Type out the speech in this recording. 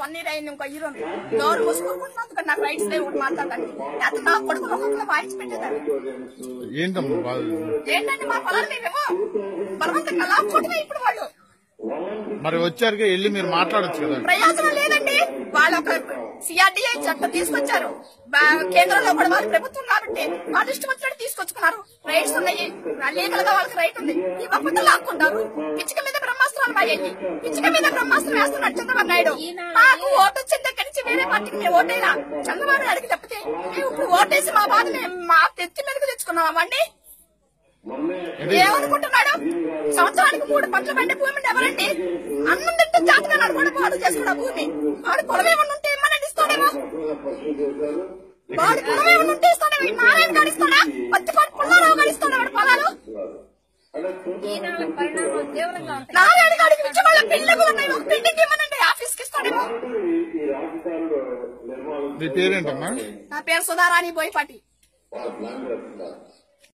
1 year అయింది. ఇంకో year ఉంది. డోర్ మూసుకుంటున్నందుకు నాకు రైట్స్ లేవు మాట్లాడడానికి. అతను నా కొడుకులు ఒక్కొక్కరు వాయించి పెట్టేదాన్ని. ఏంటంటే మా పొలాలు మేమేమో బలవంతంగా లాక్కుంటున్నాయి ఇప్పుడు వాళ్ళు. మరి వచ్చారు వెళ్ళి మీరు మాట్లాడొచ్చు కదా. ప్రయోజనం లేదండి. వాళ్ళు ఒక సిఆర్డీఐ చట్టం తీసుకొచ్చారు. కేంద్రంలో కూడా వాళ్ళు ప్రభుత్వం కాబట్టి వాళ్ళు ఇష్టం వచ్చినట్టు తీసుకొచ్చుకున్నారు. రైట్స్ ఉన్నాయి, లీగల్ గా వాళ్ళకి రైట్ ఉంది. ఇవ్వకుండా లాక్కుంటారు. పిచ్చిక మీద బ్రహ్మాస్త్రాలు మాయండి. పిచ్చిక మీద బ్రహ్మాస్త్రం వేస్తున్నాడు చంద్రబాబు నాయుడు. నాకు ఓటు వచ్చిన దగ్గర నుంచి వేరే పార్టీకి మేము ఓటైనా చంద్రబాబు నాయుడికి తప్పితే మేము ఇప్పుడు ఓటేసి మా బాధ మా తెచ్చి మీదకి తెచ్చుకున్నామండి. ఏమనుకుంటున్నాడు? సంవత్సరానికి 3 పంటలు పండే భూమి ఎవరండి? అన్నం తింటే జాతగా కూడా పాడు చేసుకున్న భూమి. వాడు పొలం ఏమన్నా ఉంటే ఏమన్నా ఇస్తాడేమో. వాడు పొలం ఏమన్నా ఉంటే ఇస్తాడేమో. నారాయణ గడిస్తాడా? పత్తిపాటు పుల్లారావు గడిస్తాడా వాడు పొలాలు? నారాయణ గారికి నుంచి వాళ్ళ బిల్డింగ్ ఉన్నాయి. ఒక బిల్డింగ్ ఇవ్వనండి, ఆఫీస్కి ఇస్తాడేమో. మీ పేరేంటమ్మా? నా పేరు సుధారాణి బోయపాటి.